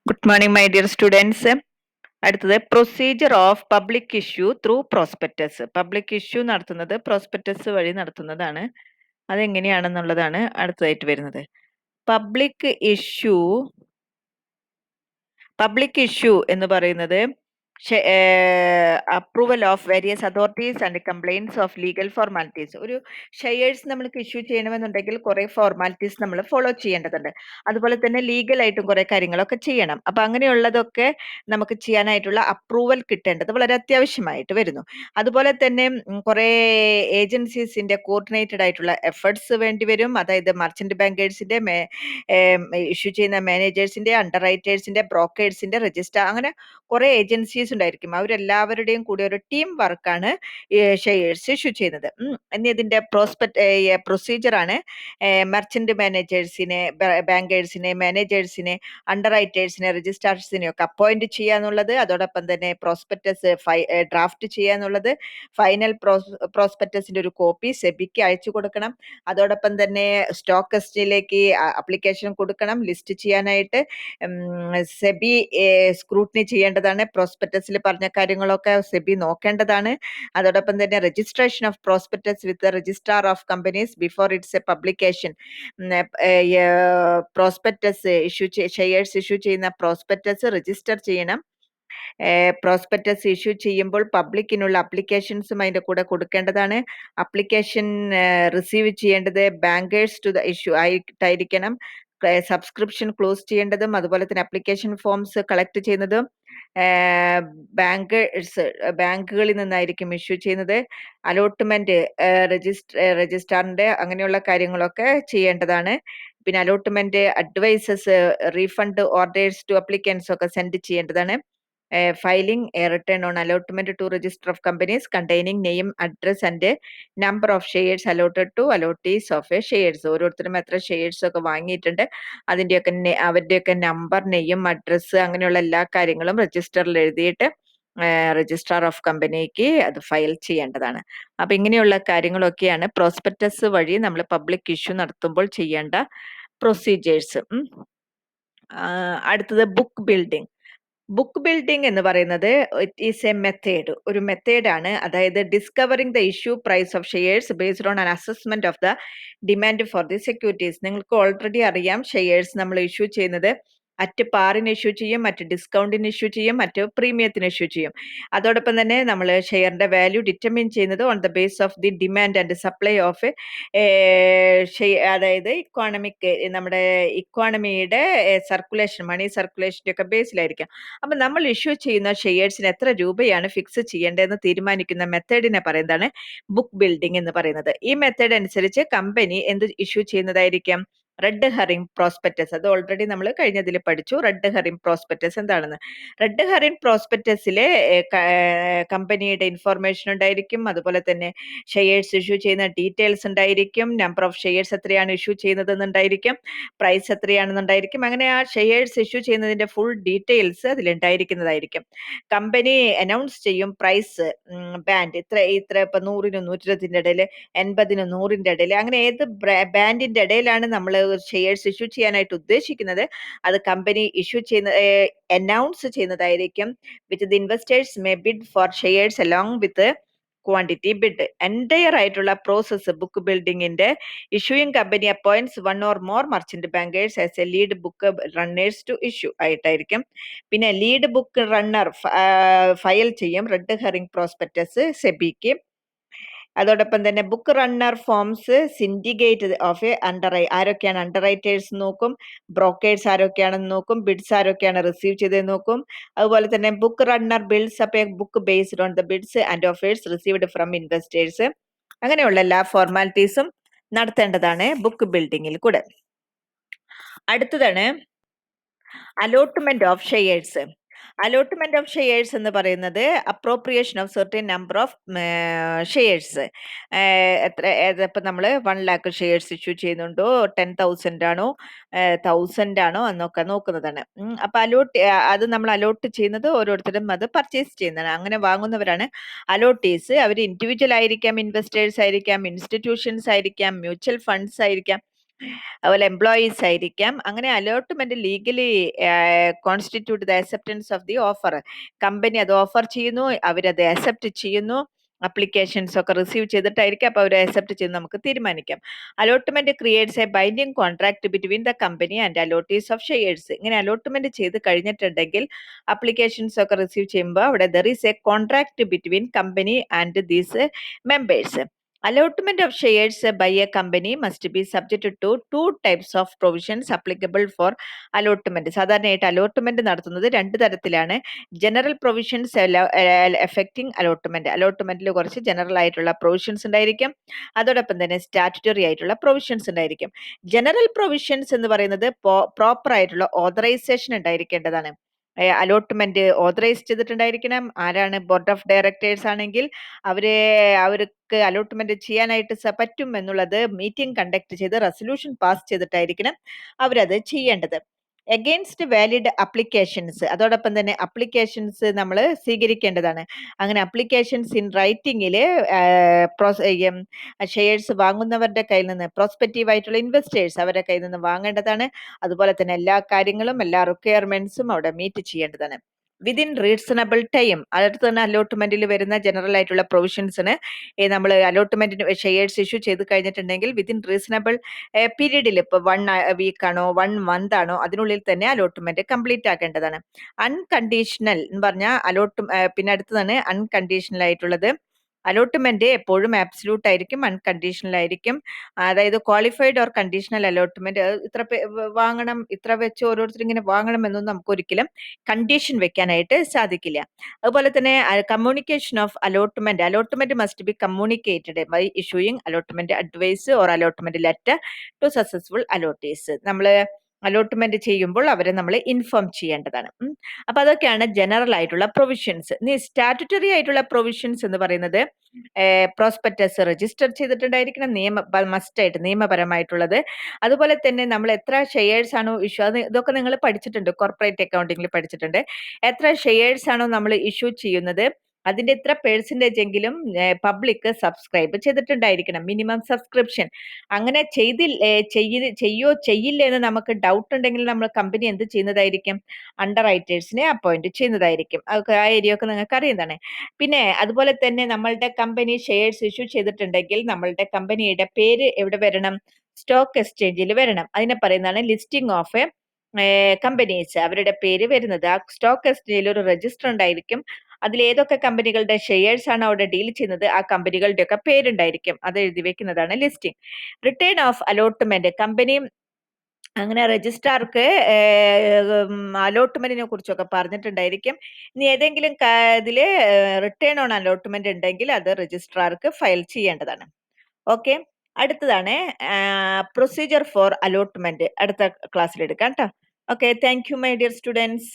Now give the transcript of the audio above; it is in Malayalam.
Good morning my dear students. അടുത്തത് procedure of public issue through prospectus. Public issue നടത്തുന്നത് പ്രോസ്പെക്ടസ് വഴി നടത്തുന്നതാണ്. അതെങ്ങനെയാണെന്നുള്ളതാണ് അടുത്തതായിട്ട് വരുന്നത്. പബ്ലിക് ഇഷ്യൂ എന്ന് പറയുന്നത് approval of various authorities and compliance of legal formalities. ഒരു ഷെയർസ് നമ്മൾക്ക് ഇഷ്യൂ ചെയ്യണമെന്നുണ്ടെങ്കിൽ കുറെ ഫോർമാലിറ്റീസ് നമ്മൾ ഫോളോ ചെയ്യേണ്ടതുണ്ട്. അതുപോലെ തന്നെ ലീഗലായിട്ടും കുറെ കാര്യങ്ങളൊക്കെ ചെയ്യണം. അപ്പൊ അങ്ങനെയുള്ളതൊക്കെ നമുക്ക് ചെയ്യാനായിട്ടുള്ള അപ്രൂവൽ കിട്ടേണ്ടത് വളരെ അത്യാവശ്യമായിട്ട് വരുന്നു. അതുപോലെ തന്നെ കുറെ ഏജൻസീസിന്റെ കോർഡിനേറ്റഡ് ആയിട്ടുള്ള എഫേർട്സ് വേണ്ടി വരും. അതായത് മർച്ചന്റ് ബാങ്കേഴ്സിന്റെ ഇഷ്യൂ ചെയ്യുന്ന മാനേജേഴ്സിന്റെ, അണ്ടർ റൈറ്റേഴ്സിന്റെ, ബ്രോക്കേഴ്സിന്റെ, രജിസ്ട്രാർ, അങ്ങനെ കുറെ ഏജൻസീസ് ഉണ്ടായിരിക്കും. അവരെല്ലാവരുടെയും കൂടി ഒരു ടീം വർക്കാണ് ഷെയർസ് ഇഷ്യൂ ചെയ്യുന്നത്. ഇനി ഇതിന്റെ പ്രൊസീജിയർ ആണ് മെർച്ചന്റ് മാനേജേഴ്സിനെ, ബാങ്കേഴ്സിനെ, മാനേജേഴ്സിനെ, അണ്ടർ റൈറ്റേഴ്സിനെ, രജിസ്ട്രാർസിനെ ഒക്കെ അപ്പോയിന്റ് ചെയ്യാന്നുള്ളത്, അതോടൊപ്പം തന്നെ പ്രോസ്പെക്ടസ് ഡ്രാഫ്റ്റ് ചെയ്യാന്നുള്ളത്, ഫൈനൽ പ്രോസ്പെക്ടസിന്റെ ഒരു കോപ്പി സെബിക്ക് അയച്ചു കൊടുക്കണം. അതോടൊപ്പം തന്നെ സ്റ്റോക്ക് എക്സ്ചേഞ്ചിലേക്ക് അപ്ലിക്കേഷൻ കൊടുക്കണം ലിസ്റ്റ് ചെയ്യാനായിട്ട്. സെബി സ്ക്രൂട്ടിനി ചെയ്യേണ്ടതാണ്. പ്രോസ്പെക്ടസിൽ പറഞ്ഞ കാര്യങ്ങളൊക്കെ സെബി നോക്കേണ്ടതാണ്. അതോടൊപ്പം തന്നെ registration of prospectus with registrar of companies before its a publication. Prospectus shares issue ചെയ്യുന്ന പ്രോസ്പെക്ടസ് രജിസ്റ്റർ ചെയ്യണം. പ്രോസ്പെക്ടസ് ഇഷ്യൂ ചെയ്യുമ്പോൾ പബ്ലിക്കിനുള്ള അപ്ലിക്കേഷൻസും അതിന്റെ കൂടെ കൊടുക്കേണ്ടതാണ്. അപ്ലിക്കേഷൻ റിസീവ് ചെയ്യേണ്ടത് ബാങ്കേഴ്സ് ടു ദ ഇഷ്യൂ ആയിട്ടായിരിക്കണം. സബ്സ്ക്രിപ്ഷൻ ക്ലോസ് ചെയ്യേണ്ടതും അതുപോലെ തന്നെ അപ്ലിക്കേഷൻ ഫോംസ് കളക്ട് ചെയ്യുന്നതും ബാങ്കുകളിൽ നിന്നായിരിക്കും ഇഷ്യൂ ചെയ്യുന്നത്. അലോട്ട്മെന്റ് രജിസ്ട്രാറിന്റെ അങ്ങനെയുള്ള കാര്യങ്ങളൊക്കെ ചെയ്യേണ്ടതാണ്. പിന്നെ allotment advices, refund orders to applicants ഒക്കെ സെൻഡ് ചെയ്യേണ്ടതാണ്. Filing a return on allotment to register of companies containing name, address and number of shares allotted to allottees of a shares. ഓരോരുത്തരും എത്ര ഷെയർസ് ഒക്കെ വാങ്ങിയിട്ടുണ്ട് അവരുടെയൊക്കെ നമ്പർ, നെയിം, അഡ്രസ്സ്, അങ്ങനെയുള്ള എല്ലാ കാര്യങ്ങളും രജിസ്റ്ററിൽ എഴുതിയിട്ട് രജിസ്ട്രാർ ഓഫ് കമ്പനിക്ക് അത് ഫയൽ ചെയ്യേണ്ടതാണ്. അപ്പൊ ഇങ്ങനെയുള്ള കാര്യങ്ങളൊക്കെയാണ് പ്രോസ്പെക്ടസ് വഴി നമ്മൾ പബ്ലിക് ഇഷ്യൂ നടത്തുമ്പോൾ ചെയ്യേണ്ട പ്രൊസീജിയേഴ്സ്. അടുത്തത് ബുക്ക് ബിൽഡിംഗ് എന്ന് പറയുന്നത് ഇറ്റ് ഈസ് എ മെത്തേഡ്, ഒരു മെത്തേഡാണ്. അതായത് discovering the issue price of shares based on an assessment of the demand for the securities. നിങ്ങൾക്ക് ഓൾറെഡി അറിയാം, ഷെയർസ് നമ്മൾ ഇഷ്യൂ ചെയ്യുന്നത് അറ്റ് പാറിന് ഇഷ്യൂ ചെയ്യും, മറ്റ് ഡിസ്കൗണ്ടിന് ഇഷ്യൂ ചെയ്യും, മറ്റ് പ്രീമിയത്തിന് ഇഷ്യൂ ചെയ്യും. അതോടൊപ്പം തന്നെ നമ്മൾ ഷെയറിന്റെ വാല്യൂ ഡിറ്റർമിൻ ചെയ്യുന്നത് on the base of the demand and supply of അതായത് നമ്മുടെ ഇക്കോണമിയുടെ സർക്കുലേഷൻ, മണി സർക്കുലേഷന്റെ ഒക്കെ ബേസിലായിരിക്കും. അപ്പൊ നമ്മൾ ഇഷ്യൂ ചെയ്യുന്ന ഷെയർസിന് എത്ര രൂപയാണ് ഫിക്സ് ചെയ്യേണ്ടതെന്ന് തീരുമാനിക്കുന്ന മെത്തേഡിനെ പറയുന്നതാണ് ബുക്ക് ബിൽഡിംഗ് എന്ന് പറയുന്നത്. ഈ മെത്തേഡ് അനുസരിച്ച് കമ്പനി എന്ത് ഇഷ്യൂ ചെയ്യുന്നതായിരിക്കും? Red herring prospectus. അത് ഓൾറെഡി നമ്മൾ കഴിഞ്ഞതിൽ പഠിച്ചു. റെഡ് ഹെറിംഗ് പ്രോസ്പെക്ടസ് എന്താണെന്ന്. റെഡ് ഹെറിംഗ് പ്രോസ്പെക്ടസിലെ കമ്പനിയുടെ ഇൻഫോർമേഷൻ ഉണ്ടായിരിക്കും. അതുപോലെ തന്നെ ഷെയർസ് ഇഷ്യൂ ചെയ്യുന്ന ഡീറ്റെയിൽസ് ഉണ്ടായിരിക്കും. നമ്പർ ഓഫ് ഷെയർസ് എത്രയാണ് ഇഷ്യൂ ചെയ്യുന്നത് എന്നുണ്ടായിരിക്കും. പ്രൈസ് എത്രയാണെന്നുണ്ടായിരിക്കും. അങ്ങനെ ആ ഷെയർസ് ഇഷ്യൂ ചെയ്യുന്നതിന്റെ ഫുൾ ഡീറ്റെയിൽസ് അതിലുണ്ടായിരിക്കുന്നതായിരിക്കും. കമ്പനി അനൗൺസ് ചെയ്യും പ്രൈസ് ബാൻഡ് ഇത്ര ഇപ്പൊ 100-നും 120-ന്റെ ഇടയിൽ, 80-നും 100-ന്റെ ഇടയിൽ, അങ്ങനെ ഏത് ബാൻഡിന്റെ ഇടയിലാണ് നമ്മൾ ഷെയർസ് ഇഷ്യൂ ചെയ്യാനായിട്ട് ഉദ്ദേശിക്കുന്നത് അത് കമ്പനി ഇഷ്യൂ ചെയ്യുന്ന അനൗൺസ് ചെയ്യുന്നതായിരിക്കും. Which the investors may bid for shares along with quantity bid. Entire ആയിട്ടുള്ള പ്രോസസ്സ് ബുക്ക് ബിൽഡിങ്ങിന്റെ issuing company appoints one or more merchant bankers as a lead book runners to issue ആയിട്ടായിരിക്കും. പിന്നെ ലീഡ് ബുക്ക് റണ്ണർ ഫയൽ ചെയ്യും റെഡ് ഹെറിംഗ് പ്രോസ്പെക്ടസ് സെബിക്ക്. അതോടൊപ്പം തന്നെ book runner forms syndicate of ആരൊക്കെയാണ് അണ്ടർ റൈറ്റേഴ്സ് നോക്കും, ബ്രോക്കേഴ്സ് ആരൊക്കെയാണെന്ന് നോക്കും, ബിഡ്സ് ആരൊക്കെയാണ് റിസീവ് ചെയ്തത് നോക്കും. അതുപോലെ തന്നെ book runner builds up A book based on the bids and offers received from investors. അങ്ങനെയുള്ള എല്ലാ ഫോർമാലിറ്റീസും നടത്തേണ്ടതാണ് ബുക്ക് ബിൽഡിങ്ങിൽ കൂടെ. അടുത്തതാണ് allotment of shares. Allotment of shares എന്ന് പറയുന്നത് appropriation of certain number of shares. ഇപ്പം നമ്മൾ 1 lakh ഷെയർസ് ഇഷ്യൂ ചെയ്യുന്നുണ്ടോ, 10,000 ആണോ, 1000 ആണോ എന്നൊക്കെ നോക്കുന്നതാണ്. അപ്പൊ അത് നമ്മൾ അലോട്ട് ചെയ്യുന്നത് ഓരോരുത്തരും അത് പർച്ചേസ് ചെയ്യുന്നതാണ്. അങ്ങനെ വാങ്ങുന്നവരാണ് അലോട്ടീസ്. അവർ ഇൻഡിവിജ്വൽ ആയിരിക്കാം, ഇൻവെസ്റ്റേഴ്സ് ആയിരിക്കാം, ഇൻസ്റ്റിറ്റ്യൂഷൻസ് ആയിരിക്കാം, മ്യൂച്വൽ ഫണ്ട്സ് ആയിരിക്കാം, അതുപോലെ എംപ്ലോയീസ് ആയിരിക്കാം. അങ്ങനെ allotment legally constitute the acceptance of the offer. Company അത് ഓഫർ ചെയ്യുന്നു, അവരത് അക്സെപ്റ്റ് ചെയ്യുന്നു. അപ്ലിക്കേഷൻസ് ഒക്കെ റിസീവ് ചെയ്തിട്ടായിരിക്കും, അപ്പൊ അവർ അക്സെപ്റ്റ് ചെയ്ത് നമുക്ക് തീരുമാനിക്കാം. Allotment creates a binding contract between the company and allottees of shares. ഇങ്ങനെ അലോട്ട്മെന്റ് ചെയ്ത് കഴിഞ്ഞിട്ടുണ്ടെങ്കിൽ അപ്ലിക്കേഷൻസ് ഒക്കെ റിസീവ് ചെയ്യുമ്പോൾ അവിടെ there is a contract between company and these members. Allotment of shares by a company must be subject to two types of provisions applicable for allotment. സാധാരണയായിട്ട് അലോട്ട്മെന്റ് നടത്തുന്നത് രണ്ട് തരത്തിലാണ്. General provisions effecting allotment. അലോട്ട്മെന്റിൽ കുറച്ച് ജനറൽ ആയിട്ടുള്ള പ്രൊവിഷൻസ് ഉണ്ടായിരിക്കും, അതോടൊപ്പം തന്നെ സ്റ്റാറ്റുറ്ററി ആയിട്ടുള്ള പ്രൊവിഷൻസ് ഉണ്ടായിരിക്കും. ജനറൽ പ്രൊവിഷൻസ് എന്ന് പറയുന്നത് പ്രോപ്പർ ആയിട്ടുള്ള ഓതറൈസേഷൻ ഉണ്ടായിരിക്കേണ്ടതാണ്. അലോട്ട്മെന്റ് ഓതറൈസ് ചെയ്തിട്ടുണ്ടായിരിക്കണം. ആരാണ്? ബോർഡ് ഓഫ് ഡയറക്ടേഴ്സ് ആണെങ്കിൽ അവർക്ക് അലോട്ട്മെന്റ് ചെയ്യാനായിട്ട് പറ്റും എന്നുള്ളത് മീറ്റിംഗ് കണ്ടക്ട് ചെയ്ത് റെസൊല്യൂഷൻ പാസ് ചെയ്തിട്ടായിരിക്കണം അവരത് ചെയ്യേണ്ടത്. എഗെയിൻസ്റ്റ് വാലിഡ് അപ്ലിക്കേഷൻസ്, അതോടൊപ്പം തന്നെ അപ്ലിക്കേഷൻസ് നമ്മൾ സ്വീകരിക്കേണ്ടതാണ്. അങ്ങനെ അപ്ലിക്കേഷൻസ് ഇൻ റൈറ്റിംഗിൽ ഷെയർസ് വാങ്ങുന്നവരുടെ കയ്യിൽ നിന്ന്, പ്രോസ്പെക്റ്റീവ് ആയിട്ടുള്ള ഇൻവെസ്റ്റേഴ്സ് അവരുടെ കയ്യിൽ നിന്ന് വാങ്ങേണ്ടതാണ്. അതുപോലെ തന്നെ എല്ലാ കാര്യങ്ങളും, എല്ലാ റിക്വയർമെന്റ്സും അവിടെ മീറ്റ് ചെയ്യേണ്ടതാണ്. Within reasonable time. അടുത്ത് തന്നെ അലോട്ട്മെന്റിൽ വരുന്ന ജനറൽ ആയിട്ടുള്ള പ്രൊവിഷൻസിന് നമ്മൾ അലോട്ട്മെന്റിന് ഷെയർസ് ഇഷ്യൂ ചെയ്ത് കഴിഞ്ഞിട്ടുണ്ടെങ്കിൽ വിതിൻ റീസണബിൾ പീരീഡിൽ, ഇപ്പോൾ 1 വീക്ക് ആണോ 1 മന്ത് ആണോ, അതിനുള്ളിൽ തന്നെ അലോട്ട്മെന്റ് കംപ്ലീറ്റ് ആക്കേണ്ടതാണ്. അൺകണ്ടീഷണൽ എന്ന് പറഞ്ഞാൽ പിന്നെ അടുത്തതാണ് അൺകണ്ടീഷണൽ ആയിട്ടുള്ളത്. അലോട്ട്മെന്റ് എപ്പോഴും ആബ്സല്യൂട്ട് ആയിരിക്കും, അൺകണ്ടീഷണൽ ആയിരിക്കും. അതായത് ക്വാളിഫൈഡ് ഓർ കണ്ടീഷണൽ അലോട്ട്മെന്റ് ഇത്ര വാങ്ങണം, ഇത്ര വെച്ച് ഓരോരുത്തർ ഇങ്ങനെ വാങ്ങണം എന്നൊന്നും നമുക്ക് ഒരിക്കലും കണ്ടീഷൻ വെക്കാനായിട്ട് സാധിക്കില്ല. അതുപോലെ തന്നെ communication of allotment. Allotment must be communicated by issuing allotment advice or allotment letter to successful allotters. നമ്മൾ അലോട്ട്മെന്റ് ചെയ്യുമ്പോൾ അവരെ നമ്മൾ ഇൻഫോം ചെയ്യേണ്ടതാണ്. അപ്പൊ അതൊക്കെയാണ് ജനറൽ ആയിട്ടുള്ള പ്രൊവിഷൻസ്. ഇനി സ്റ്റാറ്റുറ്ററി ആയിട്ടുള്ള പ്രൊവിഷൻസ് എന്ന് പറയുന്നത് പ്രോസ്പെക്ടസ് രജിസ്റ്റർ ചെയ്തിട്ടുണ്ടായിരിക്കണം, മസ്റ്റ് ആയിട്ട് നിയമപരമായിട്ടുള്ളത്. അതുപോലെ തന്നെ നമ്മൾ എത്ര ഷെയർസ് ആണോ ഇഷ്യൂ, അത് ഇതൊക്കെ നിങ്ങൾ പഠിച്ചിട്ടുണ്ട്, കോർപ്പറേറ്റ് അക്കൗണ്ടിങ്ങിൽ പഠിച്ചിട്ടുണ്ട്. എത്ര ഷെയർസ് ആണോ നമ്മൾ ഇഷ്യൂ ചെയ്യുന്നത് അതിന്റെ ഇത്ര പെർസെന്റേജ് എങ്കിലും പബ്ലിക് സബ്സ്ക്രൈബ് ചെയ്തിട്ടുണ്ടായിരിക്കണം, മിനിമം സബ്സ്ക്രിപ്ഷൻ. അങ്ങനെ ചെയ്യില്ല എന്ന് നമുക്ക് ഡൗട്ട് ഉണ്ടെങ്കിൽ നമ്മൾ കമ്പനി എന്ത് ചെയ്യുന്നതായിരിക്കും? അണ്ടർ റൈറ്റേഴ്സിനെ അപ്പോയിന്റ് ചെയ്യുന്നതായിരിക്കും. അതൊക്കെ ആ ഏരിയ ഒക്കെ നിങ്ങൾക്ക് അറിയുന്നതാണ്. പിന്നെ അതുപോലെ തന്നെ നമ്മളുടെ കമ്പനി ഷെയർസ് ഇഷ്യൂ ചെയ്തിട്ടുണ്ടെങ്കിൽ നമ്മളുടെ കമ്പനിയുടെ പേര് എവിടെ വരണം? സ്റ്റോക്ക് എക്സ്ചേഞ്ചിൽ വരണം. അതിനെ പറയുന്നതാണ് ലിസ്റ്റിംഗ് ഓഫ് കമ്പനീസ്. അവരുടെ പേര് വരുന്നത് ആ സ്റ്റോക്ക് എക്സ്ചേഞ്ചിൽ ഒരു രജിസ്റ്റർ ഉണ്ടായിരിക്കും. അതിൽ ഏതൊക്കെ കമ്പനികളുടെ ഷെയർസ് ആണ് അവിടെ ഡീൽ ചെയ്യുന്നത് ആ കമ്പനികളുടെ ഒക്കെ പേരുണ്ടായിരിക്കും. അത് എഴുതി വെക്കുന്നതാണ് listing. Return of allotment. Company അങ്ങനെ രജിസ്ട്രാർക്ക് അലോട്ട്മെന്റിനെ കുറിച്ചൊക്കെ പറഞ്ഞിട്ടുണ്ടായിരിക്കും. ഇനി ഏതെങ്കിലും ഇതില് റിട്ടേൺ ഓൺ അലോട്ട്മെന്റ് ഉണ്ടെങ്കിൽ അത് രജിസ്ട്രാർക്ക് ഫയൽ ചെയ്യേണ്ടതാണ്. ഓക്കെ, അടുത്തതാണ് പ്രൊസീജിയർ ഫോർ അലോട്ട്മെന്റ്. അടുത്ത ക്ലാസ്സിൽ എടുക്കാം കേട്ടോ. Okay, thank you my dear students.